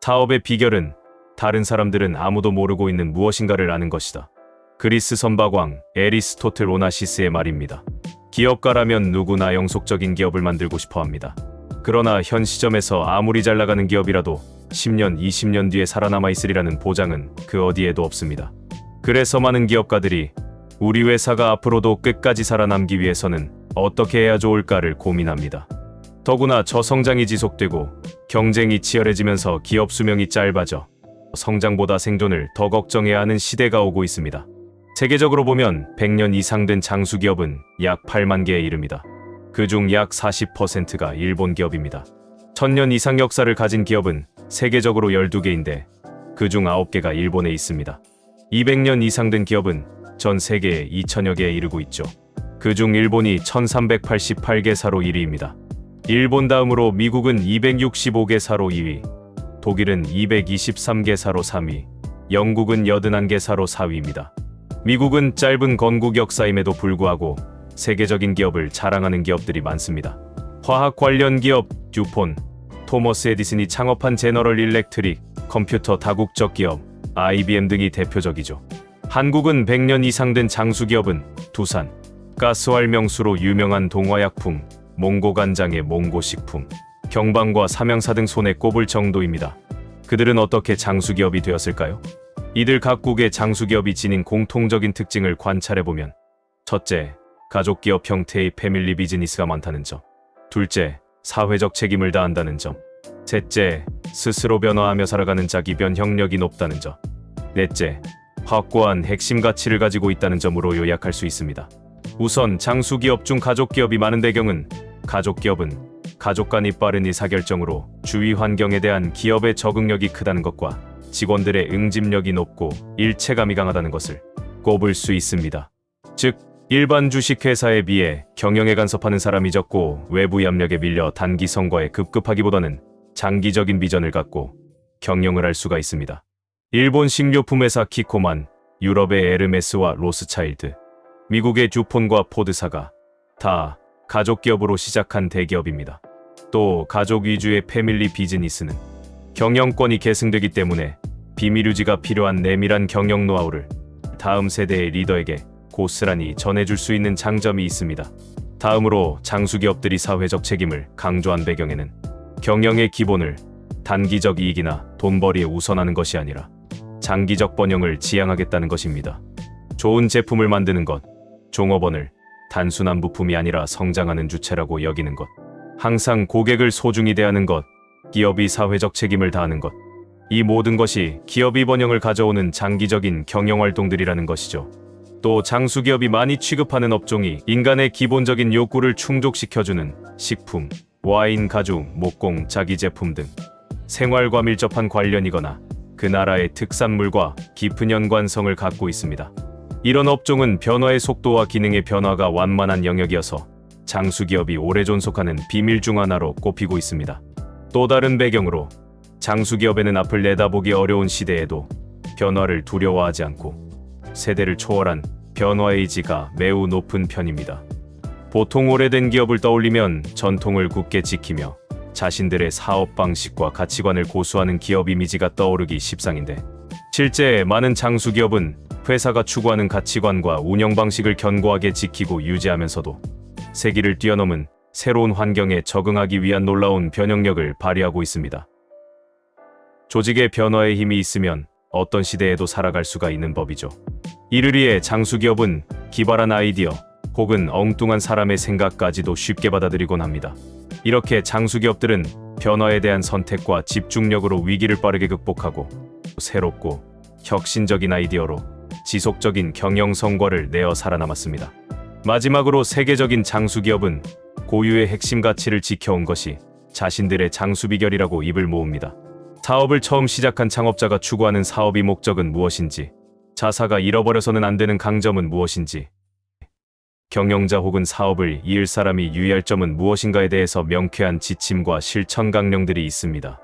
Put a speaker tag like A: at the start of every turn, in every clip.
A: 사업의 비결은 다른 사람들은 아무도 모르고 있는 무엇인가를 아는 것이다. 그리스 선박왕 에리스토틀 오나시스의 말입니다. 기업가라면 누구나 영속적인 기업을 만들고 싶어 합니다. 그러나 현 시점에서 아무리 잘 나가는 기업이라도 10년, 20년 뒤에 살아남아 있으리라는 보장은 그 어디에도 없습니다. 그래서 많은 기업가들이 우리 회사가 앞으로도 끝까지 살아남기 위해서는 어떻게 해야 좋을까를 고민합니다. 더구나 저성장이 지속되고 경쟁이 치열해지면서 기업 수명이 짧아져 성장보다 생존을 더 걱정해야 하는 시대가 오고 있습니다. 세계적으로 보면 100년 이상 된 장수기업은 약 8만 개에 이릅니다. 그중 약 40%가 일본 기업입니다. 1000년 이상 역사를 가진 기업은 세계적으로 12개인데 그중 9개가 일본에 있습니다. 200년 이상 된 기업은 전 세계에 2000여 개에 이르고 있죠. 그중 일본이 1388개사로 1위입니다. 일본 다음으로 미국은 265개사로 2위, 독일은 223개사로 3위, 영국은 81개사로 4위입니다. 미국은 짧은 건국 역사임에도 불구하고 세계적인 기업을 자랑하는 기업들이 많습니다. 화학 관련 기업 듀폰, 토머스 에디슨이 창업한 제너럴 일렉트릭, 컴퓨터 다국적 기업 IBM 등이 대표적이죠. 한국은 100년 이상 된 장수기업은 두산, 가스활명수로 유명한 동화약품, 몽고간장의 몽고식품, 경방과 삼양사 등 손에 꼽을 정도입니다. 그들은 어떻게 장수기업이 되었을까요? 이들 각국의 장수기업이 지닌 공통적인 특징을 관찰해보면 첫째, 가족기업 형태의 패밀리 비즈니스가 많다는 점. 둘째, 사회적 책임을 다한다는 점. 셋째, 스스로 변화하며 살아가는 자기 변형력이 높다는 점. 넷째, 확고한 핵심 가치를 가지고 있다는 점으로 요약할 수 있습니다. 우선 장수기업 중 가족기업이 많은 배경은 가족기업은 가족 간이 빠른 의사결정으로 주위 환경에 대한 기업의 적응력이 크다는 것과 직원들의 응집력이 높고 일체감이 강하다는 것을 꼽을 수 있습니다. 즉, 일반 주식회사에 비해 경영에 간섭하는 사람이 적고 외부 압력에 밀려 단기 성과에 급급하기보다는 장기적인 비전을 갖고 경영을 할 수가 있습니다. 일본 식료품 회사 키코만, 유럽의 에르메스와 로스차일드, 미국의 듀폰과 포드사가 다 가족기업으로 시작한 대기업입니다. 또 가족 위주의 패밀리 비즈니스는 경영권이 계승되기 때문에 비밀 유지가 필요한 내밀한 경영 노하우를 다음 세대의 리더에게 고스란히 전해줄 수 있는 장점이 있습니다. 다음으로 장수기업들이 사회적 책임을 강조한 배경에는 경영의 기본을 단기적 이익이나 돈벌이에 우선하는 것이 아니라 장기적 번영을 지향하겠다는 것입니다. 좋은 제품을 만드는 것, 종업원을 단순한 부품이 아니라 성장하는 주체라고 여기는 것, 항상 고객을 소중히 대하는 것, 기업이 사회적 책임을 다하는 것, 이 모든 것이 기업이 번영을 가져오는 장기적인 경영활동들이라는 것이죠. 또 장수기업이 많이 취급하는 업종이 인간의 기본적인 욕구를 충족시켜주는 식품, 와인, 가죽, 목공, 자기제품 등 생활과 밀접한 관련이거나 그 나라의 특산물과 깊은 연관성을 갖고 있습니다. 이런 업종은 변화의 속도와 기능의 변화가 완만한 영역이어서 장수기업이 오래 존속하는 비밀 중 하나로 꼽히고 있습니다. 또 다른 배경으로 장수기업에는 앞을 내다보기 어려운 시대에도 변화를 두려워하지 않고 세대를 초월한 변화 의지가 매우 높은 편입니다. 보통 오래된 기업을 떠올리면 전통을 굳게 지키며 자신들의 사업 방식과 가치관을 고수하는 기업 이미지가 떠오르기 십상인데, 실제 많은 장수기업은 회사가 추구하는 가치관과 운영 방식을 견고하게 지키고 유지하면서도 세기를 뛰어넘은 새로운 환경에 적응하기 위한 놀라운 변형력을 발휘하고 있습니다. 조직의 변화에 힘이 있으면 어떤 시대에도 살아갈 수가 있는 법이죠. 이를 위해 장수기업은 기발한 아이디어 혹은 엉뚱한 사람의 생각까지도 쉽게 받아들이곤 합니다. 이렇게 장수기업들은 변화에 대한 선택과 집중력으로 위기를 빠르게 극복하고 새롭고 혁신적인 아이디어로 지속적인 경영 성과를 내어 살아남았습니다. 마지막으로 세계적인 장수기업은 고유의 핵심 가치를 지켜온 것이 자신들의 장수 비결이라고 입을 모읍니다. 사업을 처음 시작한 창업자가 추구하는 사업의 목적은 무엇인지, 자사가 잃어버려서는 안 되는 강점은 무엇인지, 경영자 혹은 사업을 이을 사람이 유의할 점은 무엇인가에 대해서 명쾌한 지침과 실천 강령들이 있습니다.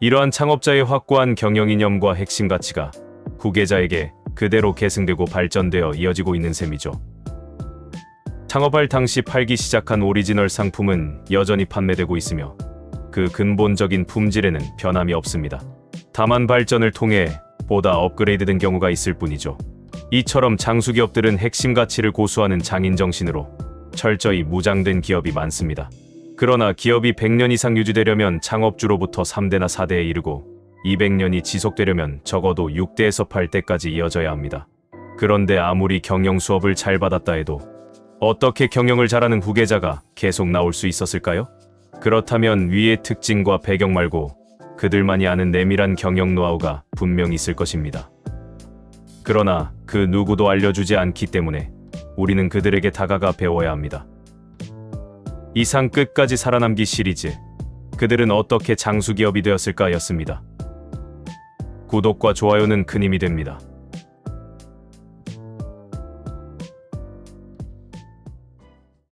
A: 이러한 창업자의 확고한 경영 이념과 핵심 가치가 후계자에게 그대로 계승되고 발전되어 이어지고 있는 셈이죠. 창업할 당시 팔기 시작한 오리지널 상품은 여전히 판매되고 있으며 그 근본적인 품질에는 변함이 없습니다. 다만 발전을 통해 보다 업그레이드된 경우가 있을 뿐이죠. 이처럼 장수기업들은 핵심 가치를 고수하는 장인정신으로 철저히 무장된 기업이 많습니다. 그러나 기업이 100년 이상 유지되려면 창업주로부터 3대나 4대에 이르고 200년이 지속되려면 적어도 6대에서 8대까지 이어져야 합니다. 그런데 아무리 경영 수업을 잘 받았다 해도 어떻게 경영을 잘하는 후계자가 계속 나올 수 있었을까요? 그렇다면 위의 특징과 배경 말고 그들만이 아는 내밀한 경영 노하우가 분명 있을 것입니다. 그러나 그 누구도 알려주지 않기 때문에 우리는 그들에게 다가가 배워야 합니다. 이상 끝까지 살아남기 시리즈, 그들은 어떻게 장수기업이 되었을까 였습니다. 구독과 좋아요는 큰 힘이 됩니다.